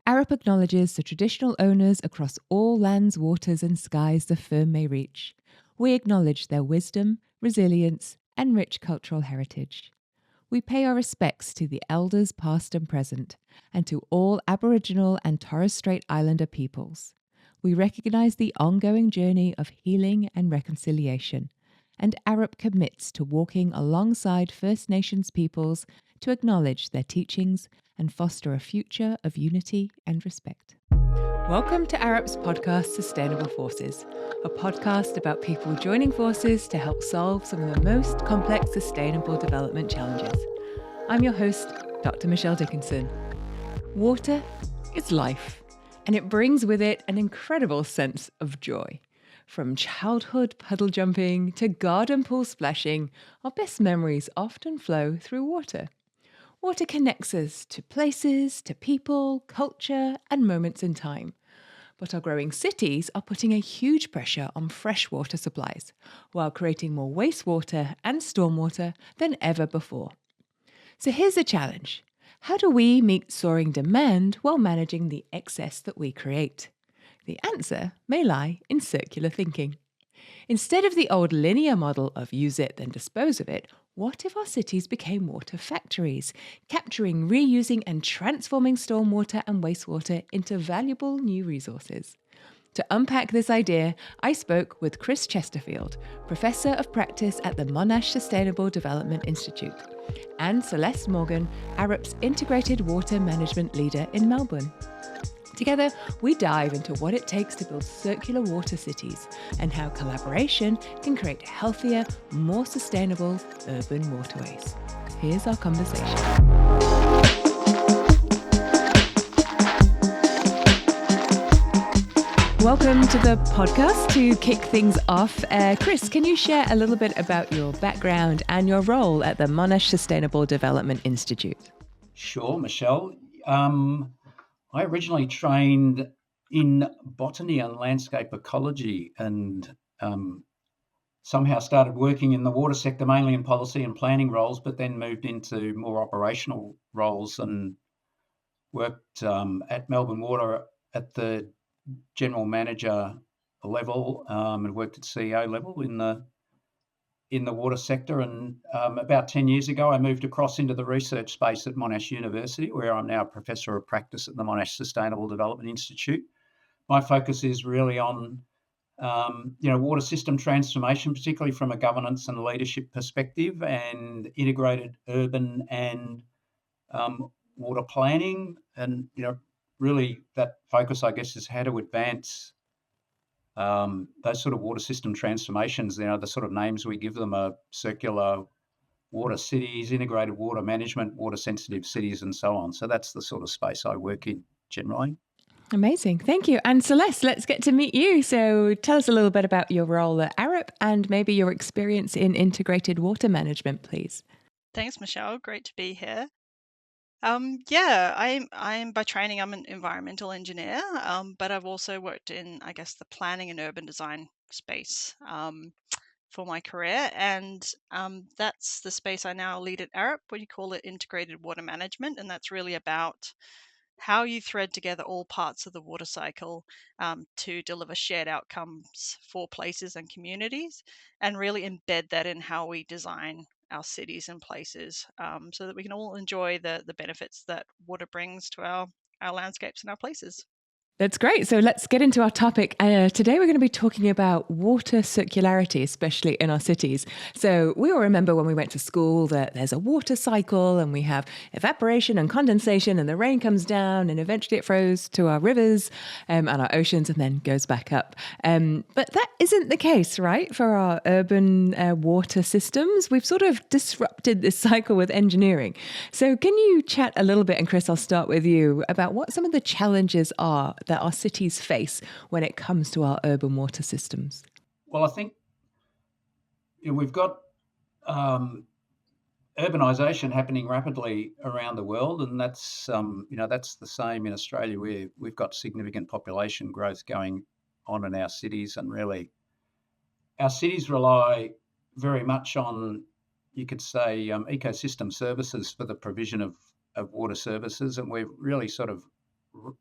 Arup acknowledges the traditional owners across all lands, waters, and skies the firm may reach. We acknowledge their wisdom, resilience, and rich cultural heritage. We pay our respects to the elders past and present, and to all Aboriginal and Torres Strait Islander peoples. We recognise the ongoing journey of healing and reconciliation, and Arup commits to walking alongside First Nations peoples to acknowledge their teachings and foster a future of unity and respect. Welcome to Arup's podcast, Sustainable Forces, a podcast about people joining forces to help solve some of the most complex sustainable development challenges. I'm your host, Dr. Michelle Dickinson. Water is life, and it brings with it an incredible sense of joy. From childhood puddle jumping to garden pool splashing, our best memories often flow through water. Water connects us to places, to people, culture, and moments in time. But our growing cities are putting a huge pressure on freshwater supplies, while creating more wastewater and stormwater than ever before. So here's a challenge. How do we meet soaring demand while managing the excess that we create? The answer may lie in circular thinking. Instead of the old linear model of use it, then dispose of it, what if our cities became water factories, capturing, reusing, and transforming stormwater and wastewater into valuable new resources? To unpack this idea, I spoke with Chris Chesterfield, Professor of Practice at the Monash Sustainable Development Institute, and Celeste Morgan, Arup's Integrated Water Management Leader in Melbourne. Together, we dive into what it takes to build circular water cities and how collaboration can create healthier, more sustainable urban waterways. Here's our conversation. Welcome to the podcast. To kick things off, Chris, can you share a little bit about your background and your role at the Monash Sustainable Development Institute? Sure, Michelle. I originally trained in botany and landscape ecology and somehow started working in the water sector, mainly in policy and planning roles, but then moved into more operational roles and worked at Melbourne Water at the general manager level and worked at CEO level in the water sector. And about 10 years ago, I moved across into the research space at Monash University, where I'm now a Professor of Practice at the Monash Sustainable Development Institute. My focus is really on water system transformation, particularly from a governance and leadership perspective, and integrated urban and water planning. And, really that focus, I guess, is how to advance those sort of water system transformations. The sort of names we give them are circular water cities, integrated water management, water sensitive cities, and so on. So that's the sort of space I work in generally. Amazing. Thank you. And Celeste, let's get to meet you. So tell us a little bit about your role at Arup and maybe your experience in integrated water management, please. Thanks, Michelle. Great to be here. I'm by training, I'm an environmental engineer, but I've also worked in, I guess, the planning and urban design space for my career. And that's the space I now lead at Arup. We call it integrated water management. And that's really about how you thread together all parts of the water cycle to deliver shared outcomes for places and communities, and really embed that in how we design our cities and places so that we can all enjoy the benefits that water brings to our landscapes and our places. That's great. So let's get into our topic. Today we're going to be talking about water circularity, especially in our cities. So we all remember when we went to school that there's a water cycle and we have evaporation and condensation and the rain comes down and eventually it flows to our rivers and our oceans and then goes back up. But that isn't the case, right? For our urban water systems, we've sort of disrupted this cycle with engineering. So can you chat a little bit, and Chris, I'll start with you, about what some of the challenges are that our cities face when it comes to our urban water systems? Well, I think we've got urbanisation happening rapidly around the world, and that's that's the same in Australia, where we've got significant population growth going on in our cities, and really our cities rely very much on, you could say, ecosystem services for the provision of water services, and we're really sort of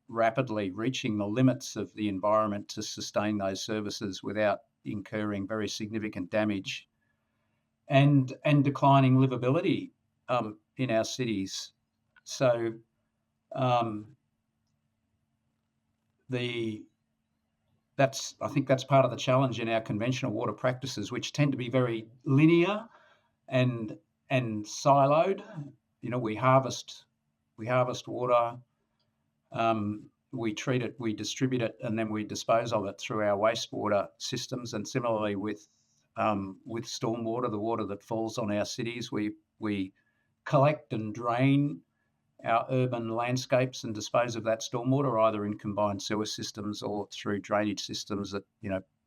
rapidly reaching the limits of the environment to sustain those services without incurring very significant damage, and declining livability in our cities. So I think that's part of the challenge in our conventional water practices, which tend to be very linear and siloed. We harvest water, we treat it, we distribute it, and then we dispose of it through our wastewater systems. And similarly with stormwater, the water that falls on our cities, we collect and drain our urban landscapes and dispose of that stormwater either in combined sewer systems or through drainage systems that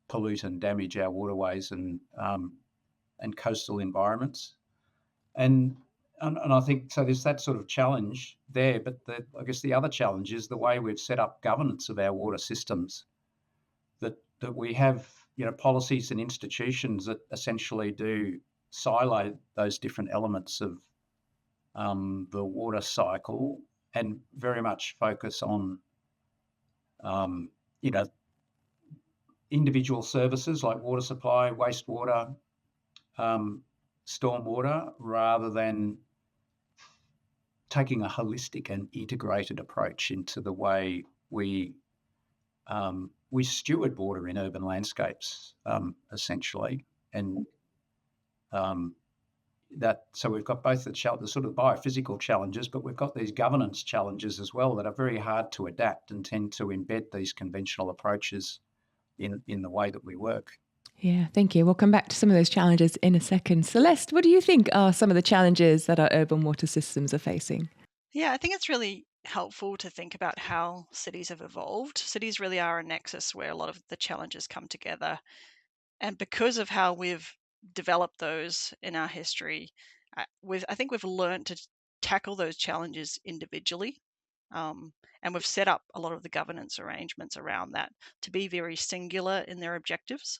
pollute and damage our waterways and coastal environments. And I think so. There's that sort of challenge there, but I guess the other challenge is the way we've set up governance of our water systems. That we have policies and institutions that essentially do silo those different elements of the water cycle and very much focus on individual services like water supply, wastewater, stormwater, rather than taking a holistic and integrated approach into the way we steward water in urban landscapes, essentially. And so we've got both the sort of biophysical challenges, but we've got these governance challenges as well that are very hard to adapt and tend to embed these conventional approaches in the way that we work. Yeah, thank you. We'll come back to some of those challenges in a second. Celeste, what do you think are some of the challenges that our urban water systems are facing? Yeah, I think it's really helpful to think about how cities have evolved. Cities really are a nexus where a lot of the challenges come together. And because of how we've developed those in our history, I think we've learned to tackle those challenges individually. And we've set up a lot of the governance arrangements around that to be very singular in their objectives.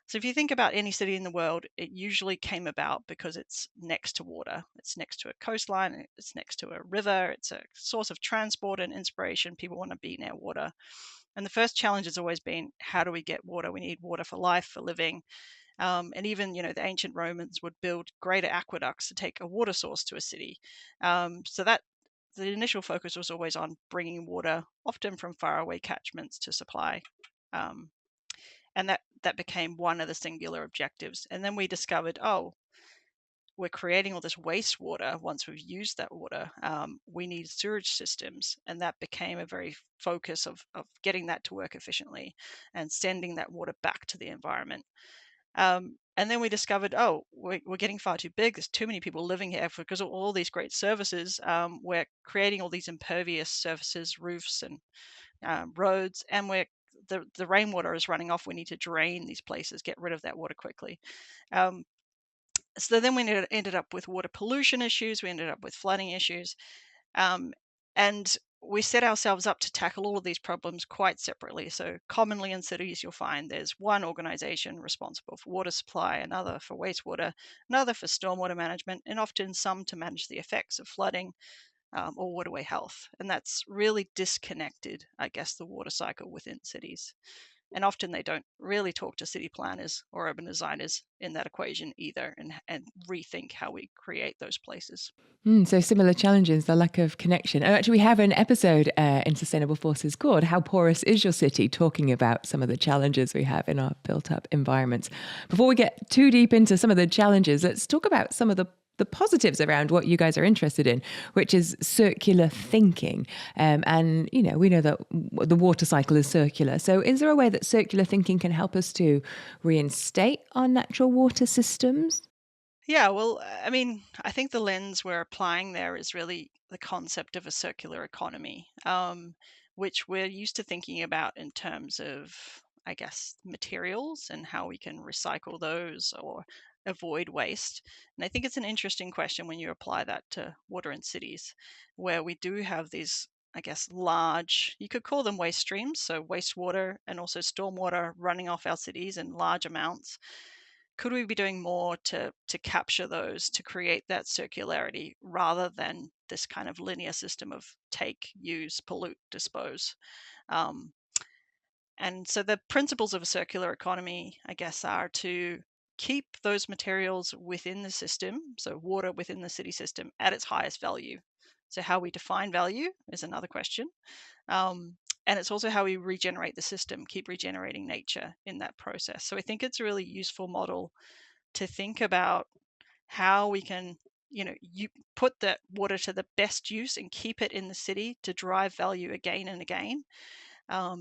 So if you think about any city in the world, it usually came about because it's next to water. It's next to a coastline, it's next to a river, it's a source of transport and inspiration. People want to be near water. And the first challenge has always been, how do we get water? We need water for life, for living. And even, the ancient Romans would build greater aqueducts to take a water source to a city. So that the initial focus was always on bringing water, often from faraway catchments, to supply. And that became one of the singular objectives. And then we discovered, we're creating all this wastewater. Once we've used that water, we need sewage systems. And that became a very focus of getting that to work efficiently and sending that water back to the environment. And then we discovered, we're getting far too big. There's too many people living here because of all these great services. We're creating all these impervious surfaces, roofs and roads, and the rainwater is running off. We need to drain these places, get rid of that water quickly. So then we ended up with water pollution issues. We ended up with flooding issues. And we set ourselves up to tackle all of these problems quite separately. So commonly in cities, you'll find there's one organization responsible for water supply, another for wastewater, another for stormwater management, and often some to manage the effects of flooding or waterway health. And that's really disconnected, I guess, the water cycle within cities. And often they don't really talk to city planners or urban designers in that equation either, and rethink how we create those places. So similar challenges, the lack of connection. And actually, we have an episode in Sustainable Forces called How Porous Is Your City?, talking about some of the challenges we have in our built-up environments. Before we get too deep into some of the challenges, let's talk about some of the positives around what you guys are interested in, which is circular thinking. And, we know that the water cycle is circular. So is there a way that circular thinking can help us to reinstate our natural water systems? Yeah, well, I mean, I think the lens we're applying there is really the concept of a circular economy, which we're used to thinking about in terms of, I guess, materials and how we can recycle those or avoid waste. And I think it's an interesting question when you apply that to water in cities, where we do have these, I guess, large, you could call them waste streams, so wastewater and also stormwater running off our cities in large amounts. Could we be doing more to capture those, to create that circularity rather than this kind of linear system of take, use, pollute, dispose. Um, and so the principles of a circular economy, I guess, are to keep those materials within the system, so water within the city system, at its highest value. So how we define value is another question. And it's also how we regenerate the system, keep regenerating nature in that process. So I think it's a really useful model to think about how we can, you put that water to the best use and keep it in the city to drive value again and again.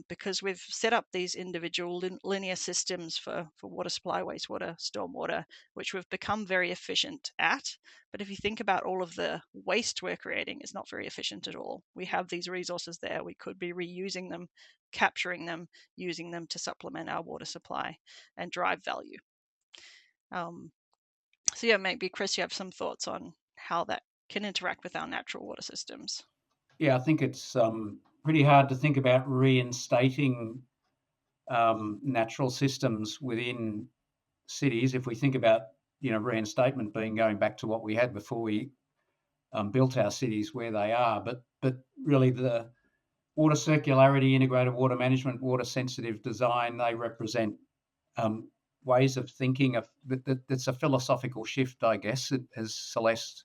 Because we've set up these individual linear systems for water supply, wastewater, stormwater, which we've become very efficient at. But if you think about all of the waste we're creating, it's not very efficient at all. We have these resources there. We could be reusing them, capturing them, using them to supplement our water supply and drive value. So yeah, maybe Chris, you have some thoughts on how that can interact with our natural water systems. Yeah, I think it's pretty hard to think about reinstating natural systems within cities. If we think about, reinstatement being going back to what we had before we built our cities where they are, but really the water circularity, integrated water management, water sensitive design, they represent ways of thinking of that's a philosophical shift, I guess, as Celeste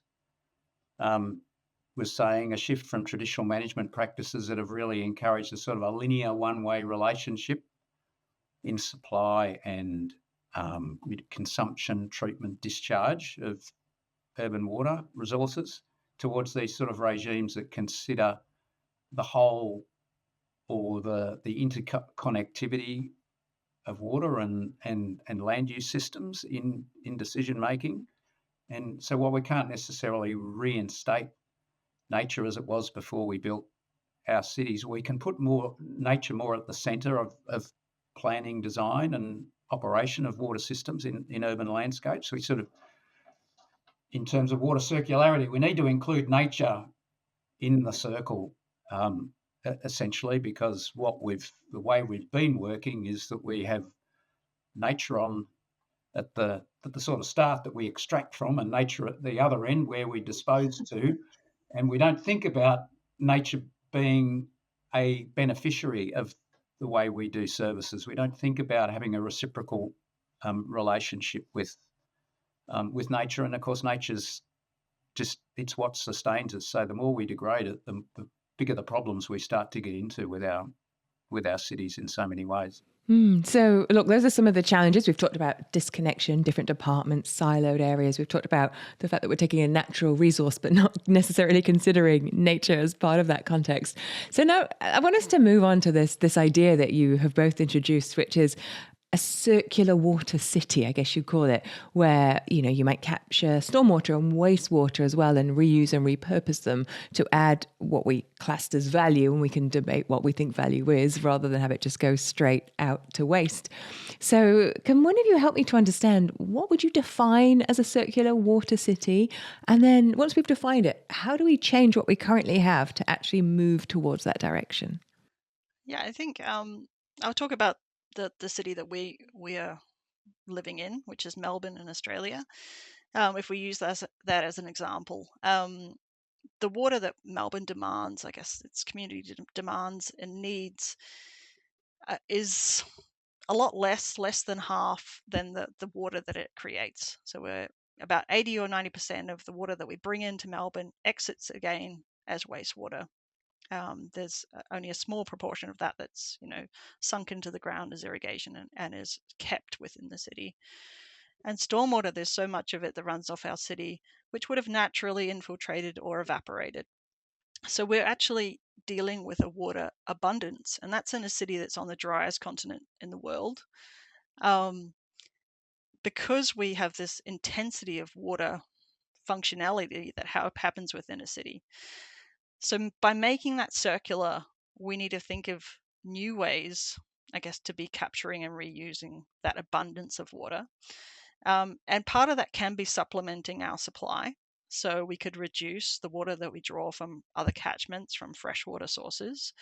was saying, a shift from traditional management practices that have really encouraged a sort of a linear one-way relationship in supply and consumption, treatment, discharge of urban water resources towards these sort of regimes that consider the whole or the interconnectivity of water and land use systems in decision making. And so while we can't necessarily reinstate nature as it was before we built our cities, we can put more nature more at the centre of planning, design and operation of water systems in urban landscapes. We sort of, in terms of water circularity, we need to include nature in the circle, essentially, because the way we've been working is that we have nature on at the sort of start that we extract from, and nature at the other end where we dispose to, and we don't think about nature being a beneficiary of the way we do services. We don't think about having a reciprocal relationship with nature, and of course, nature's it's what sustains us. So the more we degrade it, the bigger the problems we start to get into with our cities in so many ways. So, look, those are some of the challenges. We've talked about disconnection, different departments, siloed areas. We've talked about the fact that we're taking a natural resource, but not necessarily considering nature as part of that context. So now I want us to move on to this idea that you have both introduced, which is a circular water city, I guess you'd call it, where, you might capture stormwater and wastewater as well and reuse and repurpose them to add what we classed as value, and we can debate what we think value is rather than have it just go straight out to waste. So can one of you help me to understand what would you define as a circular water city? And then once we've defined it, how do we change what we currently have to actually move towards that direction? Yeah, I think I'll talk about the city that we are living in, which is Melbourne in Australia. If we use that as an example, the water that Melbourne demands, I guess its community demands and needs, is a lot less than half than the water that it creates. So we're about 80 or 90% of the water that we bring into Melbourne exits again as wastewater. There's only a small proportion of that that's sunk into the ground as irrigation and is kept within the city. And stormwater, there's so much of it that runs off our city, which would have naturally infiltrated or evaporated. So we're actually dealing with a water abundance, and that's in a city that's on the driest continent in the world. Because we have this intensity of water functionality that happens within a city. So by making that circular, we need to think of new ways, I guess, to be capturing and reusing that abundance of water. And part of that can be supplementing our supply. So we could reduce the water that we draw from other catchments, from freshwater sources.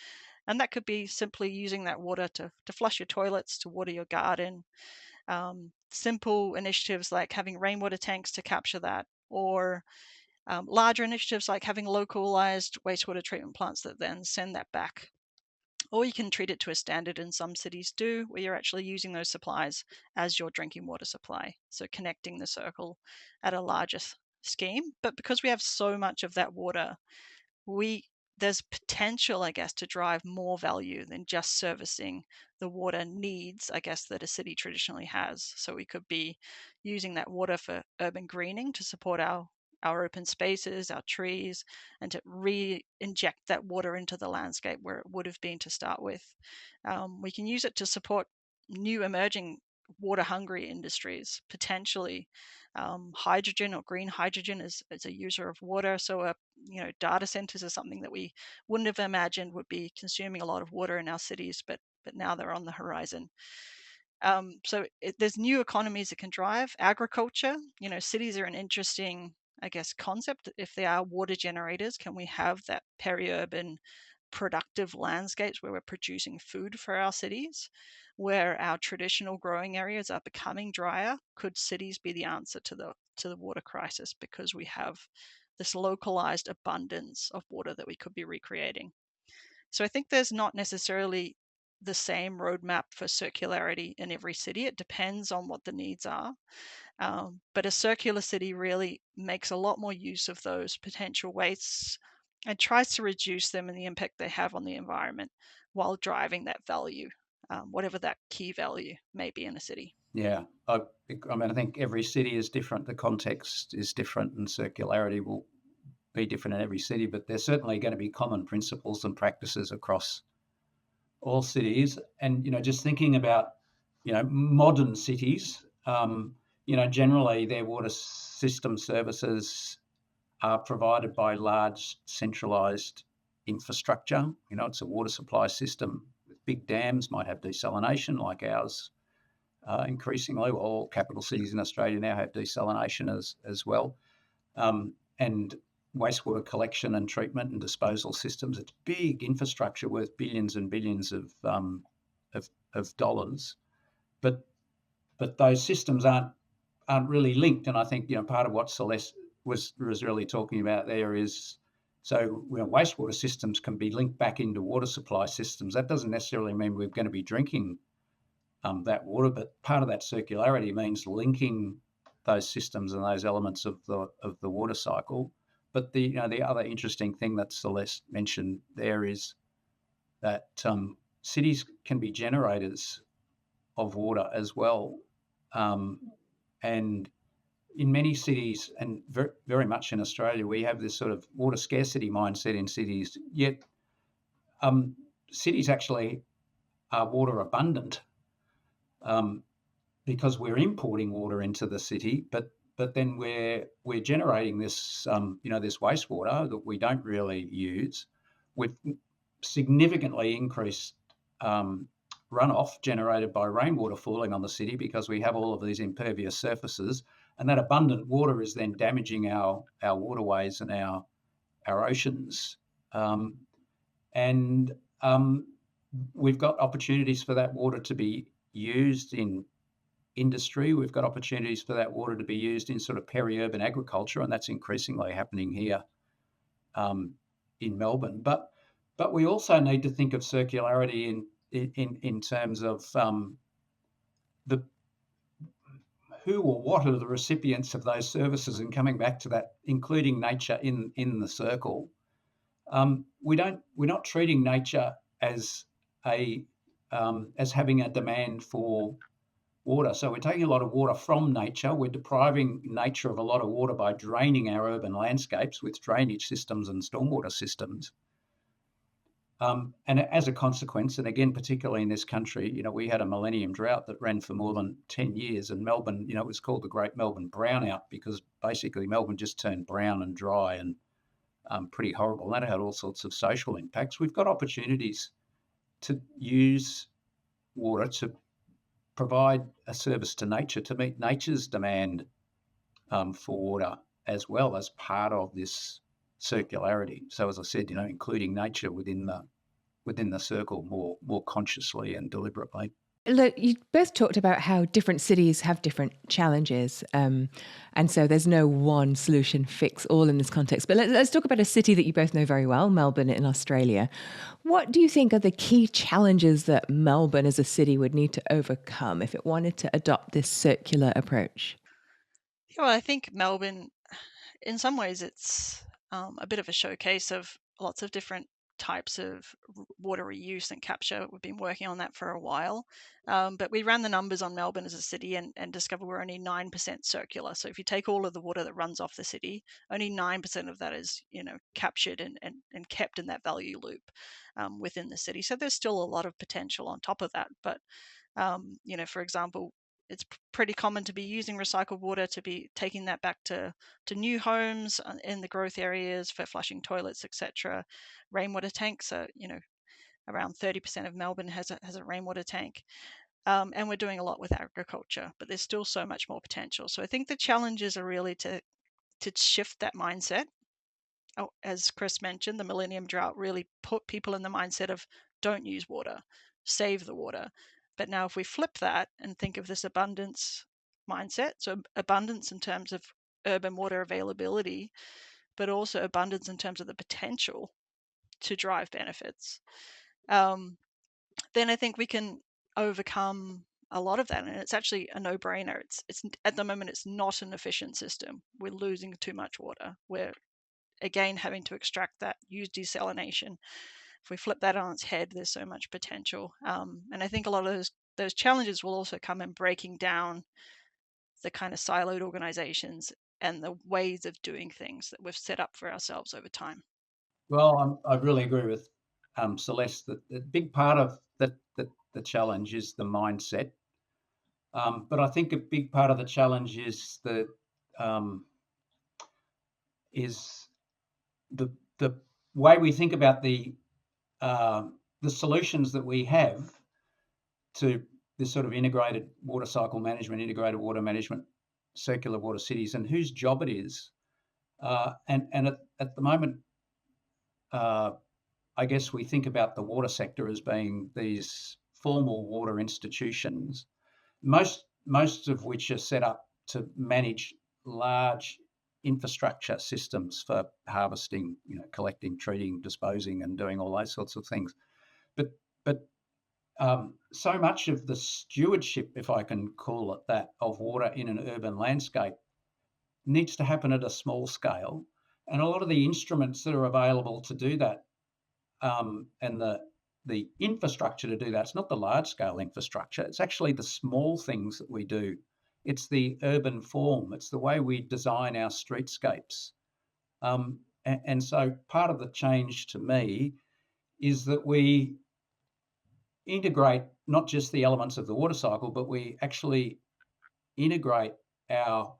And that could be simply using that water to flush your toilets, to water your garden. Simple initiatives like having rainwater tanks to capture that, or Larger initiatives like having localized wastewater treatment plants that then send that back. Or you can treat it to a standard, in some cities do, where you're actually using those supplies as your drinking water supply. So connecting the circle at a larger scheme. But because we have so much of that water, there's potential, I guess, to drive more value than just servicing the water needs, I guess, that a city traditionally has. So we could be using that water for urban greening to support our open spaces, our trees, and to re-inject that water into the landscape where it would have been to start with. We can use it to support new emerging water-hungry industries, potentially. Hydrogen or green hydrogen is a user of water. So data centers are something that we wouldn't have imagined would be consuming a lot of water in our cities, but now they're on the horizon. So there's new economies that can drive agriculture. Cities are an interesting, I guess, concept. If they are water generators, can we have that peri-urban productive landscapes where we're producing food for our cities, where our traditional growing areas are becoming drier? Could cities be the answer to the water crisis because we have this localized abundance of water that we could be recreating? So I think there's not necessarily the same roadmap for circularity in every city. It depends on what the needs are. But a circular city really makes a lot more use of those potential wastes and tries to reduce them and the impact they have on the environment while driving that value, whatever that key value may be in a city. Yeah, I mean, I think every city is different. The context is different, and circularity will be different in every city. But there's certainly going to be common principles and practices across all cities. And just thinking about modern cities, generally their water system services are provided by large centralised infrastructure. It's a water supply system with big dams, might have desalination like ours. Increasingly, all capital cities in Australia now have desalination as well, and wastewater collection and treatment and disposal systems. It's big infrastructure worth billions and billions of dollars, but those systems aren't really linked. And I think part of what Celeste was really talking about there is, so wastewater systems can be linked back into water supply systems. That doesn't necessarily mean we're going to be drinking that water, but part of that circularity means linking those systems and those elements of the water cycle. But the other interesting thing that Celeste mentioned there is that cities can be generators of water as well, and in many cities, and very, very much in Australia, we have this sort of water scarcity mindset in cities. Yet cities actually are water abundant. Because we're importing water into the city, but then we're generating this this wastewater that we don't really use, with significantly increased runoff generated by rainwater falling on the city because we have all of these impervious surfaces, and that abundant water is then damaging our waterways and our oceans, and we've got opportunities for that water to be used in industry. We've got opportunities for that water to be used in sort of peri-urban agriculture, and that's increasingly happening here in Melbourne. But we also need to think of circularity in terms of the who or what are the recipients of those services, and coming back to that, including nature in the circle. We're not treating nature as having a demand for water. So we're taking a lot of water from nature. We're depriving nature of a lot of water by draining our urban landscapes with drainage systems and stormwater systems. And as a consequence, and again, particularly in this country, we had a millennium drought that ran for more than 10 years. And Melbourne, it was called the Great Melbourne Brownout because basically Melbourne just turned brown and dry and pretty horrible. That had all sorts of social impacts. We've got opportunities to use water to provide a service to nature, to meet nature's demand for water, as well as part of this circularity. So, as I said, including nature within the circle more consciously and deliberately. Look, you both talked about how different cities have different challenges. And so there's no one solution fix all in this context. But let's talk about a city that you both know very well, Melbourne in Australia. What do you think are the key challenges that Melbourne as a city would need to overcome if it wanted to adopt this circular approach? Yeah, well, I think Melbourne, in some ways, it's a bit of a showcase of lots of different types of water reuse and capture. We've been working on that for a while, but we ran the numbers on Melbourne as a city and discovered we're only 9% circular. So if you take all of the water that runs off the city, only 9% of that is captured and kept in that value loop within the city. So there's still a lot of potential on top of that. But for example, it's pretty common to be using recycled water, to be taking that back to new homes in the growth areas for flushing toilets, etc. Rainwater tanks are, around 30% of Melbourne has a rainwater tank. And we're doing a lot with agriculture, but there's still so much more potential. So I think the challenges are really to shift that mindset. Oh, as Chris mentioned, the Millennium Drought really put people in the mindset of don't use water, save the water. But now, if we flip that and think of this abundance mindset, so abundance in terms of urban water availability, but also abundance in terms of the potential to drive benefits, then I think we can overcome a lot of that. And it's actually a no-brainer. It's at the moment, it's not an efficient system. We're losing too much water. We're again having to extract that, use desalination. If we flip that on its head, there's so much potential. And I think a lot of those challenges will also come in breaking down the kind of siloed organizations and the ways of doing things that we've set up for ourselves over time. Well, I really agree with Celeste that a big part of the challenge is the mindset. But I think a big part of the challenge is um, is the way we think about the solutions that we have to this sort of integrated water cycle management, integrated water management, circular water cities, and whose job it is. And at the moment, uh, I guess we think about the water sector as being these formal water institutions, most of which are set up to manage large infrastructure systems for harvesting, collecting, treating, disposing, and doing all those sorts of things. But so much of the stewardship, if I can call it that, of water in an urban landscape needs to happen at a small scale, and a lot of the instruments that are available to do that, and the infrastructure to do that, it's not the large scale infrastructure. It's actually the small things that we do. It's the urban form. It's the way we design our streetscapes. And so part of the change to me is that we integrate not just the elements of the water cycle, but we actually integrate our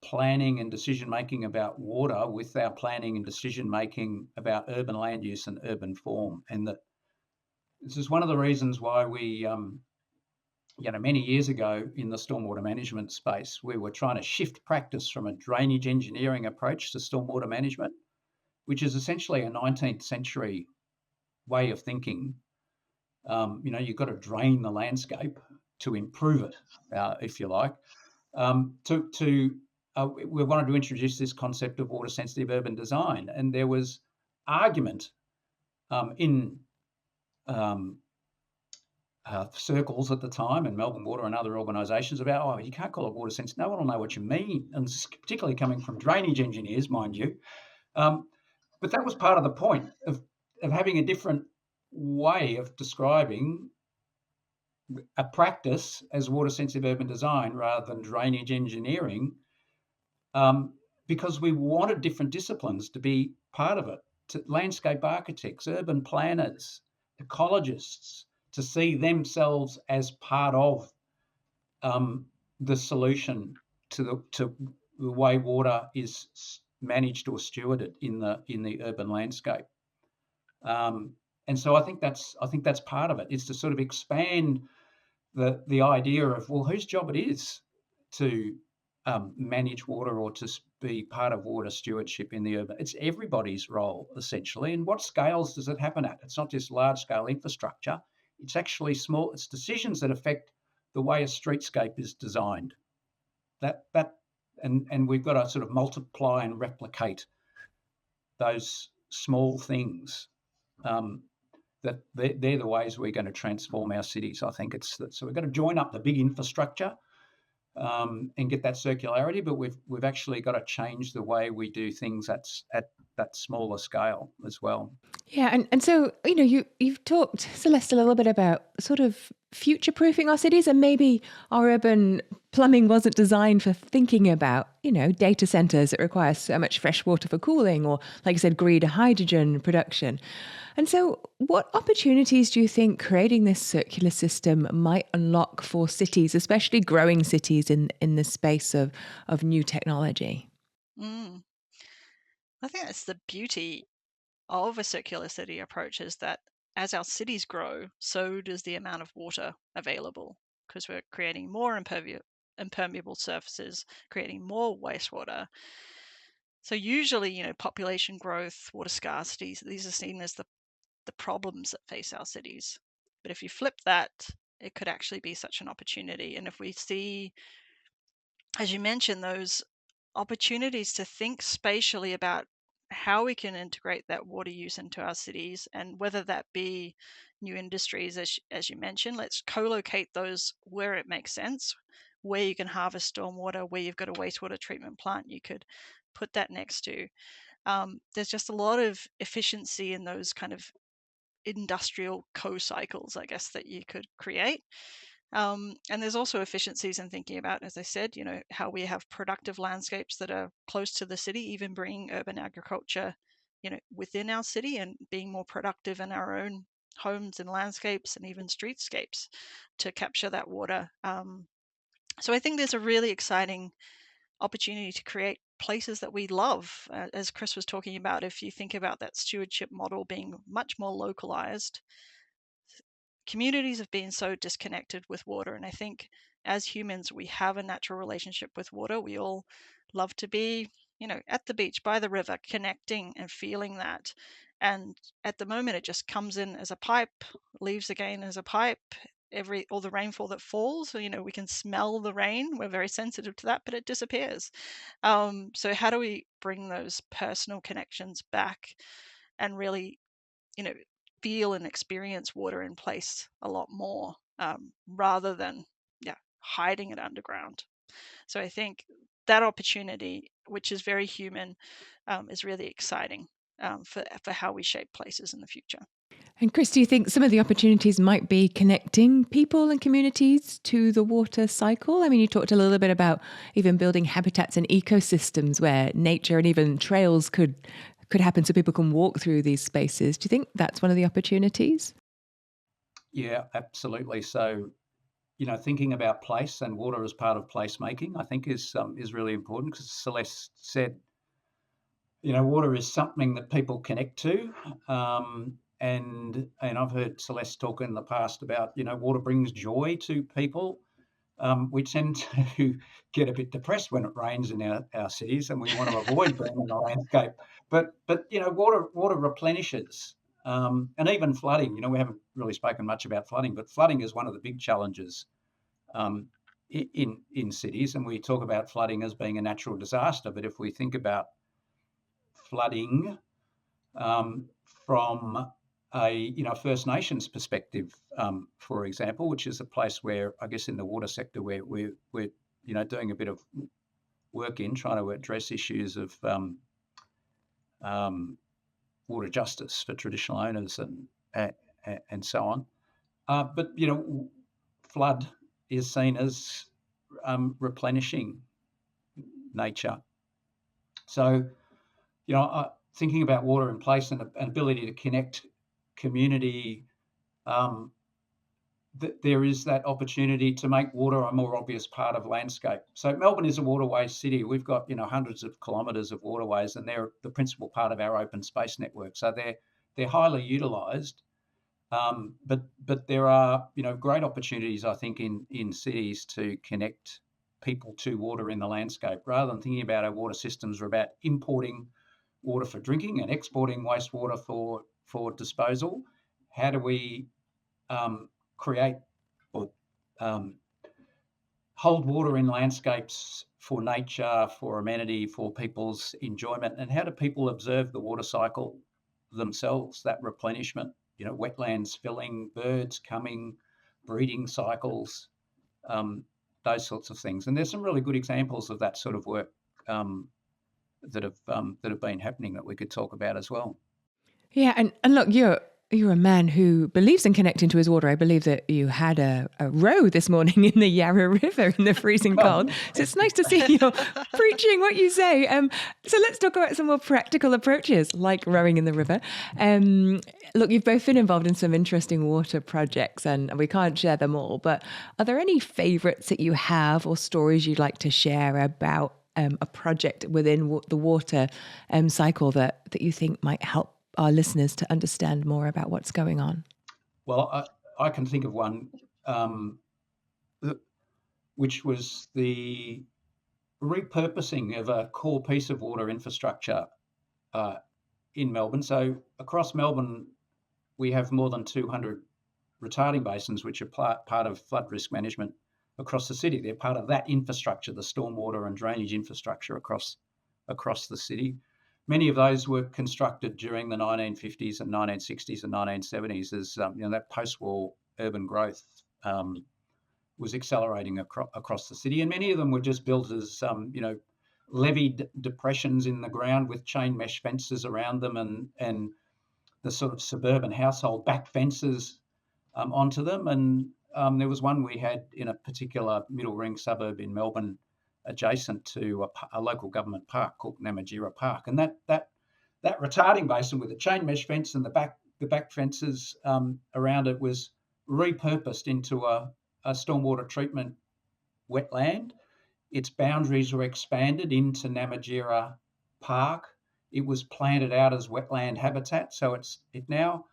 planning and decision making about water with our planning and decision making about urban land use and urban form. And that this is one of the reasons why we, many years ago in the stormwater management space, we were trying to shift practice from a drainage engineering approach to stormwater management, which is essentially a 19th century way of thinking. You've got to drain the landscape to improve it, if you like. We wanted to introduce this concept of water sensitive urban design, and there was argument in circles at the time, and Melbourne Water and other organisations about, you can't call it water sensitive. No one will know what you mean, and particularly coming from drainage engineers, mind you. But that was part of the point of having a different way of describing a practice as water sensitive urban design rather than drainage engineering, because we wanted different disciplines to be part of it, to landscape architects, urban planners, ecologists, to see themselves as part of the solution to the way water is managed or stewarded in the urban landscape. And so I think that's part of it, is to sort of expand the idea of, well, whose job it is to manage water or to be part of water stewardship in the urban. It's everybody's role, essentially. And what scales does it happen at? It's not just large scale infrastructure. It's actually small. It's decisions that affect the way a streetscape is designed. And we've got to sort of multiply and replicate those small things. That they're the ways we're going to transform our cities. I think so. We've got to join up the big infrastructure and get that circularity, but we've actually got to change the way we do things at that smaller scale as well. Yeah, and so you've talked, Celeste, a little bit about sort of future-proofing our cities, and maybe our urban plumbing wasn't designed for thinking about data centers that require so much fresh water for cooling, or like you said, green hydrogen production. And so, what opportunities do you think creating this circular system might unlock for cities, especially growing cities in the space of new technology? I think that's the beauty of a circular city approach, is that as our cities grow, so does the amount of water available, because we're creating more impermeable surfaces, creating more wastewater. So usually, population growth, water scarcity, these are seen as the problems that face our cities. But if you flip that, it could actually be such an opportunity. And if we see, as you mentioned, those opportunities to think spatially about how we can integrate that water use into our cities, and whether that be new industries, as you mentioned, let's co-locate those where it makes sense, where you can harvest stormwater, where you've got a wastewater treatment plant, you could put that next to. There's just a lot of efficiency in those kind of industrial co-cycles, I guess, that you could create. And there's also efficiencies in thinking about, as I said, how we have productive landscapes that are close to the city, even bringing urban agriculture, within our city, and being more productive in our own homes and landscapes and even streetscapes to capture that water. So I think there's a really exciting opportunity to create places that we love. As Chris was talking about, if you think about that stewardship model being much more localized, communities have been so disconnected with water. And I think as humans, we have a natural relationship with water. We all love to be, at the beach, by the river, connecting and feeling that. And at the moment, it just comes in as a pipe, leaves again as a pipe. All the rainfall that falls, so, we can smell the rain. We're very sensitive to that, but it disappears. So how do we bring those personal connections back and really, you know, feel and experience water in place a lot more, rather than hiding it underground? So I think that opportunity, which is very human, is really exciting, for how we shape places in the future. And Chris, do you think some of the opportunities might be connecting people and communities to the water cycle? I mean, you talked a little bit about even building habitats and ecosystems where nature and even trails could happen so people can walk through these spaces. Do you think that's one of the opportunities? Yeah, absolutely. So, thinking about place and water as part of placemaking, I think is really important, because Celeste said, water is something that people connect to. And I've heard Celeste talk in the past about, water brings joy to people. We tend to get a bit depressed when it rains in our cities, and we want to avoid being in the landscape. But water replenishes, and even flooding. We haven't really spoken much about flooding, but flooding is one of the big challenges in cities. And we talk about flooding as being a natural disaster, but if we think about flooding from a First Nations perspective, for example, which is a place where I guess in the water sector we're doing a bit of work in trying to address issues of water justice for traditional owners and so on. But flood is seen as replenishing nature. So thinking about water in place and an ability to connect community, there is that opportunity to make water a more obvious part of landscape. So Melbourne is a waterways city. We've got hundreds of kilometres of waterways, and they're the principal part of our open space network. So they're highly utilised, but there are great opportunities, I think, in cities to connect people to water in the landscape, rather than thinking about our water systems are about importing water for drinking and exporting wastewater for disposal. How do we create or hold water in landscapes for nature, for amenity, for people's enjoyment, and how do people observe the water cycle themselves, that replenishment, wetlands filling, birds coming, breeding cycles, um, those sorts of things. And there's some really good examples of that sort of work that have been happening that we could talk about as well. Yeah, and look, you're a man who believes in connecting to his water. I believe that you had a row this morning in the Yarra River in the freezing cold. So it's nice to see you're preaching what you say. So let's talk about some more practical approaches, like rowing in the river. Look, you've both been involved in some interesting water projects, and we can't share them all. But are there any favourites that you have or stories you'd like to share about a project within the water cycle that you think might help our listeners to understand more about what's going on? Well, I can think of one, which was the repurposing of a core piece of water infrastructure in Melbourne. So across Melbourne, we have more than 200 retarding basins, which are part of flood risk management across the city. They're part of that infrastructure, the stormwater and drainage infrastructure across the city. Many of those were constructed during the 1950s and 1960s and 1970s as that post-war urban growth was accelerating across the city, and many of them were just built as levied depressions in the ground with chain mesh fences around them, and the sort of suburban household back fences onto them. And there was one we had in a particular middle ring suburb in Melbourne, adjacent to a local government park called Namatjira Park, and that retarding basin with the chain mesh fence and the back fences around it was repurposed into a stormwater treatment wetland. Its boundaries were expanded into Namatjira Park. It was planted out as wetland habitat, so it now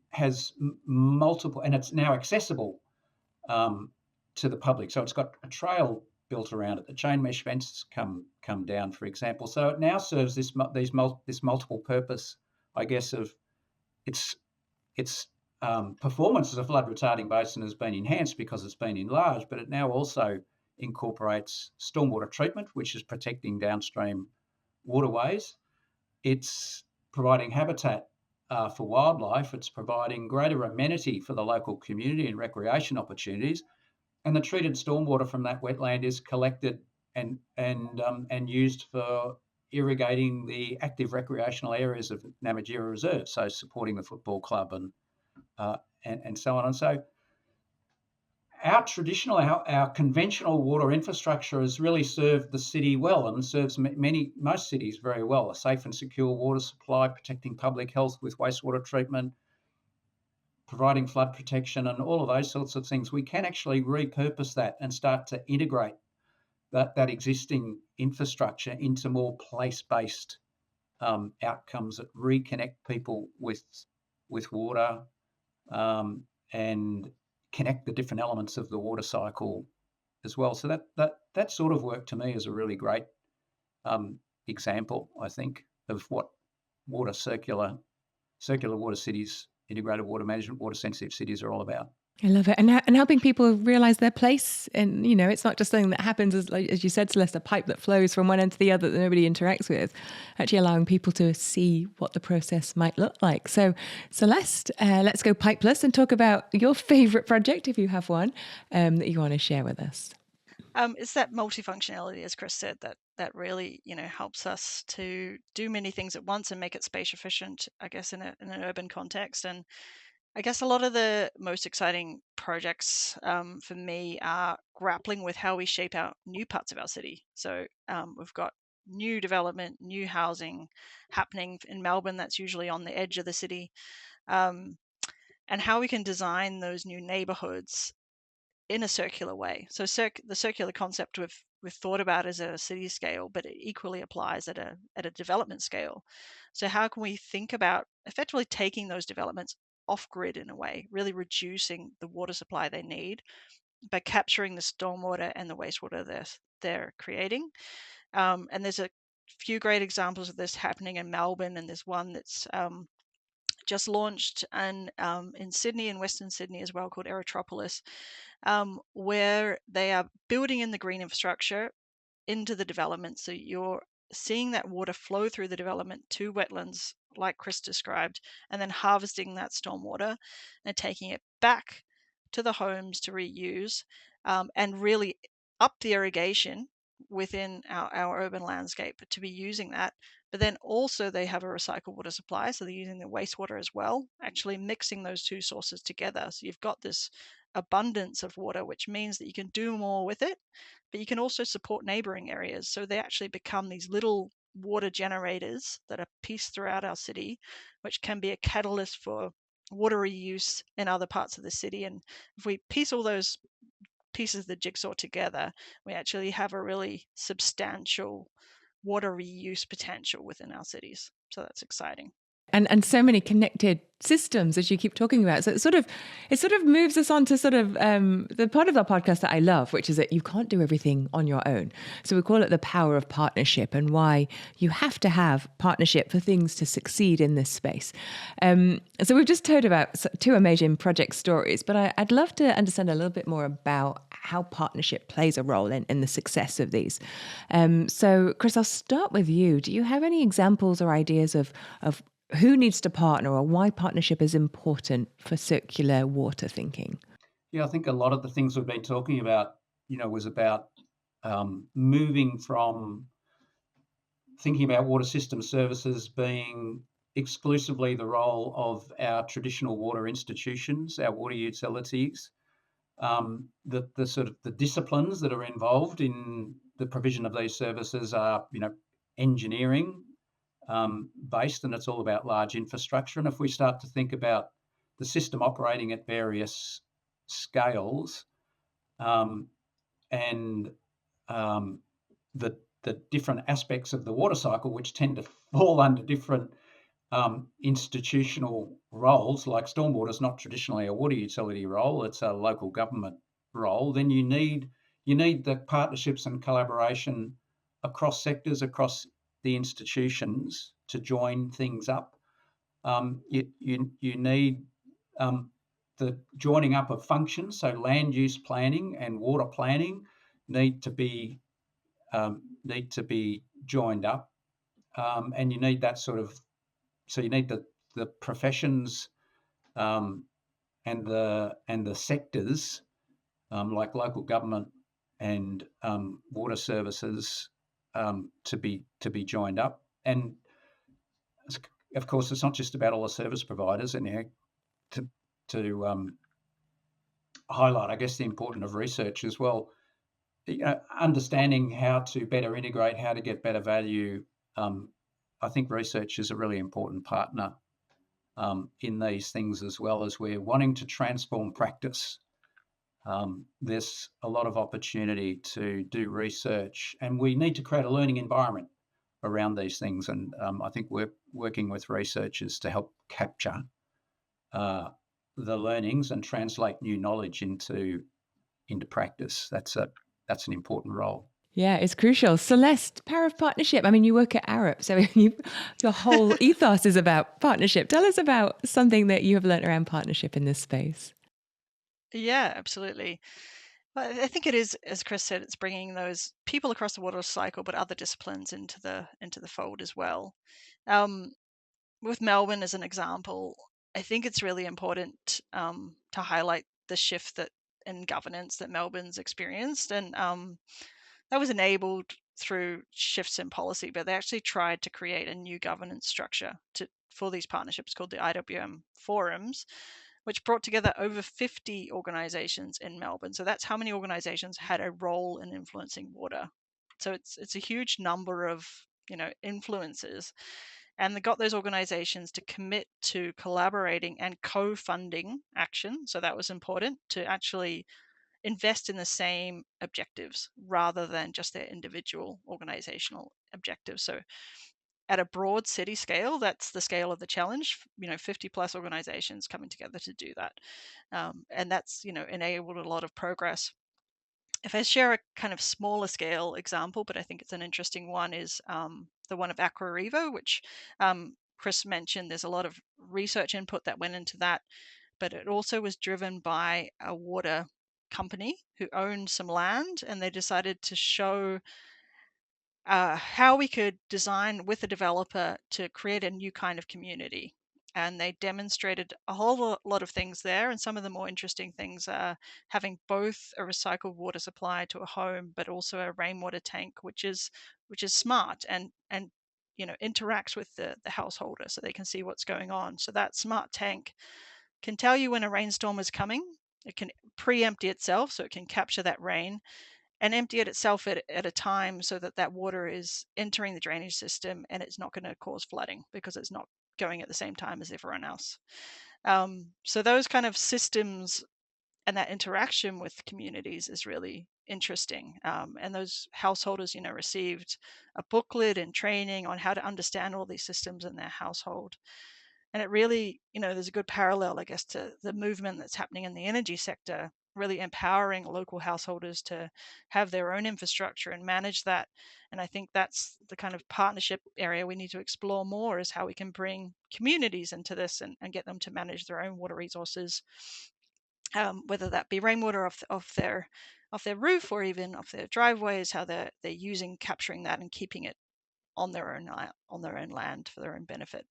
has multiple, and it's now accessible to the public. So it's got a trail built around it. The chain mesh fences come down, for example. So it now serves this multiple purpose, I guess, of its performance as a flood retarding basin has been enhanced because it's been enlarged, but it now also incorporates stormwater treatment, which is protecting downstream waterways. It's providing habitat for wildlife. It's providing greater amenity for the local community and recreation opportunities. And the treated stormwater from that wetland is collected and used for irrigating the active recreational areas of Namatjira Reserve, so supporting the football club and so on. And so our conventional water infrastructure has really served the city well, and serves most cities very well. A safe and secure water supply, protecting public health with wastewater treatment, providing flood protection, and all of those sorts of things. We can actually repurpose that and start to integrate that existing infrastructure into more place-based outcomes that reconnect people with water, and connect the different elements of the water cycle as well. So that sort of work to me is a really great example, I think, of what circular water cities, integrated water management, water sensitive cities are all about. I love it. And helping people realize their place. And, it's not just something that happens, as you said, Celeste, a pipe that flows from one end to the other that nobody interacts with, actually allowing people to see what the process might look like. So, Celeste, let's go pipeless and talk about your favorite project, if you have one, that you want to share with us. It's that multifunctionality, as Chris said, that really helps us to do many things at once and make it space efficient, I guess, in an urban context. And I guess a lot of the most exciting projects for me are grappling with how we shape our new parts of our city. So we've got new development, new housing happening in Melbourne that's usually on the edge of the city, and how we can design those new neighborhoods in a circular way. So the circular concept we've thought about as a city scale, but it equally applies at a development scale. So how can we think about effectively taking those developments off grid in a way, really reducing the water supply they need by capturing the stormwater and the wastewater they're creating. And there's a few great examples of this happening in Melbourne, and there's one that's just launched in Sydney, in Western Sydney as well, called Aerotropolis, where they are building in the green infrastructure into the development. So you're seeing that water flow through the development to wetlands, like Chris described, and then harvesting that stormwater and taking it back to the homes to reuse, and really up the irrigation within our urban landscape to be using that. But then also they have a recycled water supply, so they're using the wastewater as well, actually mixing those two sources together. So you've got this abundance of water, which means that you can do more with it, but you can also support neighboring areas. So they actually become these little water generators that are pieced throughout our city, which can be a catalyst for water reuse in other parts of the city. And if we piece all those pieces of the jigsaw together, we actually have a really substantial water reuse potential within our cities. So that's exciting. And so many connected systems, as you keep talking about. So it sort of moves us on to sort of the part of our podcast that I love, which is that you can't do everything on your own. So we call it the power of partnership, and why you have to have partnership for things to succeed in this space. So we've just heard about two amazing project stories, but I'd love to understand a little bit more about how partnership plays a role in the success of these. So Chris, I'll start with you. Do you have any examples or ideas of who needs to partner, or why partnership is important for circular water thinking? Yeah, I think a lot of the things we've been talking about, was about moving from thinking about water system services being exclusively the role of our traditional water institutions, our water utilities, the sort of the disciplines that are involved in the provision of these services are, engineering based, and it's all about large infrastructure. And if we start to think about the system operating at various scales, and the different aspects of the water cycle, which tend to fall under different institutional roles, like stormwater is not traditionally a water utility role, it's a local government role, then you need the partnerships and collaboration across sectors, across the institutions to join things up. You need the joining up of functions, so land use planning and water planning need to be joined up, and you need that sort of. So you need the professions and the sectors like local government and water services to be joined up. And of course, it's not just about all the service providers. And to highlight, I guess, the importance of research as well. Understanding how to better integrate, how to get better value. I think research is a really important partner in these things, as well as we're wanting to transform practice. There's a lot of opportunity to do research, and we need to create a learning environment around these things. And I think we're working with researchers to help capture the learnings and translate new knowledge into practice. That's an important role. Yeah, it's crucial. Celeste, power of partnership. I mean, you work at Arup, so your whole ethos is about partnership. Tell us about something that you have learned around partnership in this space. Yeah, absolutely. Well, I think it is, as Chris said, it's bringing those people across the water cycle, but other disciplines into the fold as well. With Melbourne as an example, I think it's really important to highlight the shift that in governance that Melbourne's experienced, and that was enabled through shifts in policy. But they actually tried to create a new governance structure for these partnerships called the IWM forums, which brought together over 50 organizations in Melbourne. So that's how many organizations had a role in influencing water. So it's a huge number of influences, and they got those organizations to commit to collaborating and co-funding action. So that was important, to actually invest in the same objectives rather than just their individual organizational objectives. So at a broad city scale, that's the scale of the challenge, 50 plus organizations coming together to do that. And that's, enabled a lot of progress. If I share a kind of smaller scale example, but I think it's an interesting one, is the one of Aqua Revo, which Chris mentioned, there's a lot of research input that went into that, but it also was driven by a water company who owned some land, and they decided to show how we could design with a developer to create a new kind of community. And they demonstrated a whole lot of things there. And some of the more interesting things are having both a recycled water supply to a home, but also a rainwater tank, which is smart and interacts with the householder, so they can see what's going on. So that smart tank can tell you when a rainstorm is coming. It can pre-empty itself, so it can capture that rain and empty it itself at a time, so that that water is entering the drainage system and it's not going to cause flooding because it's not going at the same time as everyone else. So those kind of systems and that interaction with communities is really interesting. And those householders, received a booklet and training on how to understand all these systems in their household. And it really, there's a good parallel, I guess, to the movement that's happening in the energy sector, really empowering local householders to have their own infrastructure and manage that. And I think that's the kind of partnership area we need to explore more, is how we can bring communities into this and get them to manage their own water resources, whether that be rainwater off their roof or even off their driveways, how they're using capturing that and keeping it on their own land for their own benefit.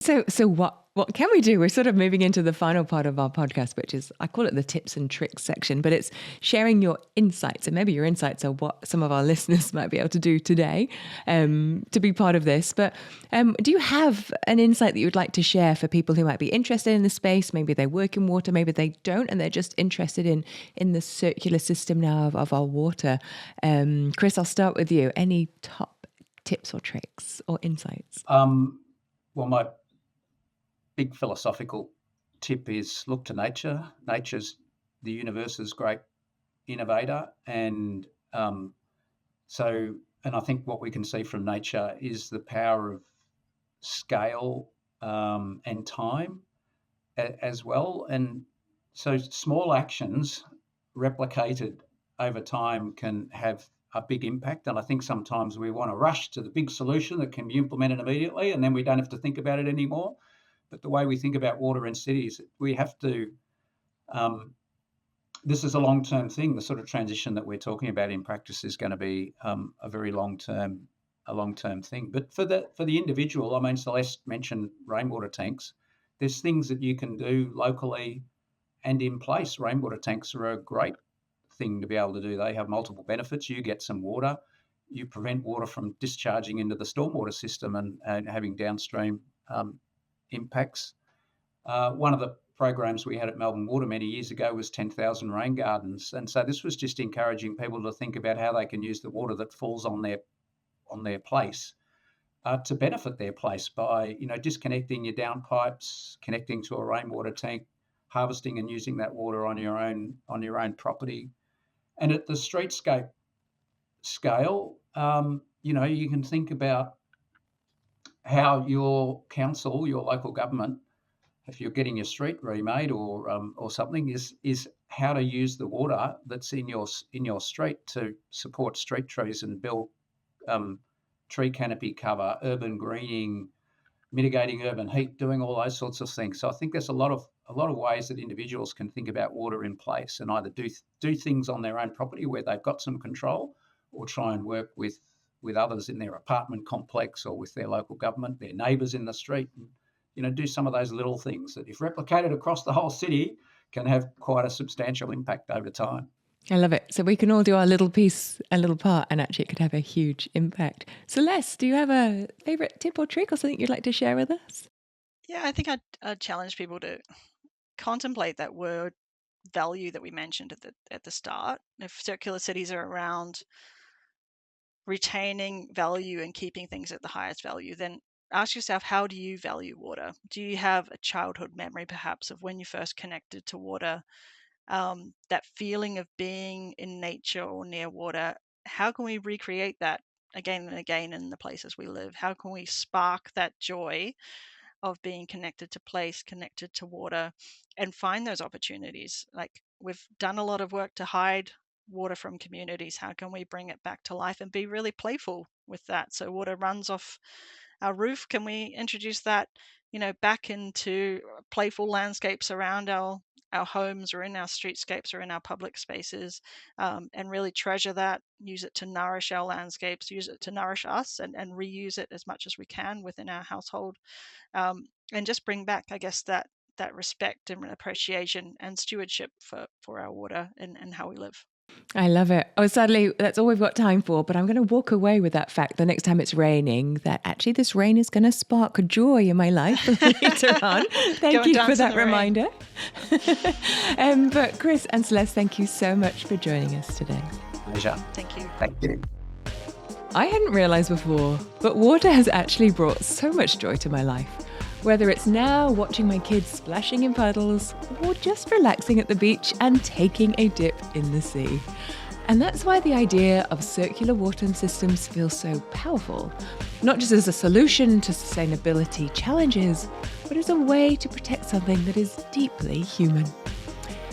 So what can we do? We're sort of moving into the final part of our podcast, which is, I call it the tips and tricks section, but it's sharing your insights. And maybe your insights are what some of our listeners might be able to do today to be part of this. But do you have an insight that you would like to share for people who might be interested in the space? Maybe they work in water, maybe they don't, and they're just interested in the circular system now of our water. Chris, I'll start with you. Any top tips or tricks or insights? Well, my big philosophical tip is look to nature. Nature's the universe's great innovator, and I think what we can see from nature is the power of scale and time as well. And so small actions replicated over time can have a big impact. And I think sometimes we want to rush to the big solution that can be implemented immediately, and then we don't have to think about it anymore. But the way we think about water in cities, we have to, this is a long-term thing. The sort of transition that we're talking about in practice is going to be a very long-term thing. But for the individual, I mean, Celeste mentioned rainwater tanks. There's things that you can do locally and in place. Rainwater tanks are a great thing to be able to do. They have multiple benefits. You get some water. You prevent water from discharging into the stormwater system and having downstream impacts. One of the programs we had at Melbourne Water many years ago was 10,000 rain gardens, and so this was just encouraging people to think about how they can use the water that falls on their place to benefit their place by disconnecting your downpipes, connecting to a rainwater tank, harvesting and using that water on your own property. And at the streetscape scale, you can think about how your council, your local government, if you're getting your street remade or something, is how to use the water that's in your street to support street trees and build tree canopy cover, urban greening, mitigating urban heat, doing all those sorts of things. So I think there's a lot of ways that individuals can think about water in place and either do things on their own property where they've got some control, or try and work with others in their apartment complex or with their local government, their neighbours in the street, and do some of those little things that, if replicated across the whole city, can have quite a substantial impact over time. I love it. So we can all do our little piece, a little part, and actually it could have a huge impact. Celeste, do you have a favourite tip or trick or something you'd like to share with us? Yeah, I think I'd challenge people to contemplate that word value that we mentioned at the start. If circular cities are around retaining value and keeping things at the highest value, then ask yourself, how do you value water? Do you have a childhood memory perhaps of when you first connected to water? That feeling of being in nature or near water, how can we recreate that again and again in the places we live? How can we spark that joy of being connected to place, connected to water, and find those opportunities? Like, we've done a lot of work to hide water from communities. How can we bring it back to life and be really playful with that? So water runs off our roof? Can we introduce that, back into playful landscapes around our homes or in our streetscapes or in our public spaces, and really treasure that, use it to nourish our landscapes, use it to nourish us, and reuse it as much as we can within our household, and just bring back, I guess, that respect and appreciation and stewardship for our water and how we live. I love it. Oh, sadly, that's all we've got time for, but I'm going to walk away with that fact the next time it's raining, that actually this rain is going to spark joy in my life later on. Thank you for that reminder. But Chris and Celeste, thank you so much for joining us today. Pleasure. Thank you. Thank you. I hadn't realised before, but water has actually brought so much joy to my life. Whether it's now watching my kids splashing in puddles or just relaxing at the beach and taking a dip in the sea. And that's why the idea of circular water systems feels so powerful, not just as a solution to sustainability challenges, but as a way to protect something that is deeply human.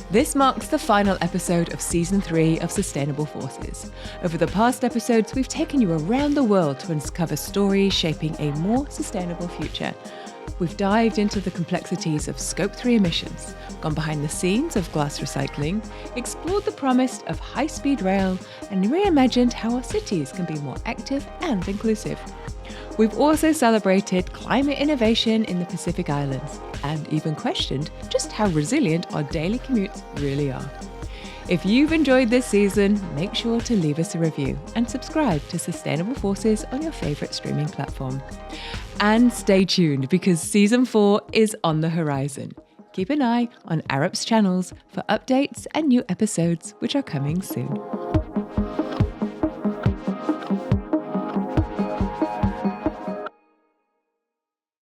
This marks the final episode of Season 3 of Sustainable Forces. Over the past episodes, we've taken you around the world to uncover stories shaping a more sustainable future. We've dived into the complexities of Scope 3 emissions, gone behind the scenes of glass recycling, explored the promise of high-speed rail, and reimagined how our cities can be more active and inclusive. We've also celebrated climate innovation in the Pacific Islands, and even questioned just how resilient our daily commutes really are. If you've enjoyed this season, make sure to leave us a review and subscribe to Sustainable Forces on your favourite streaming platform. And stay tuned, because Season 4 is on the horizon. Keep an eye on Arup's channels for updates and new episodes which are coming soon.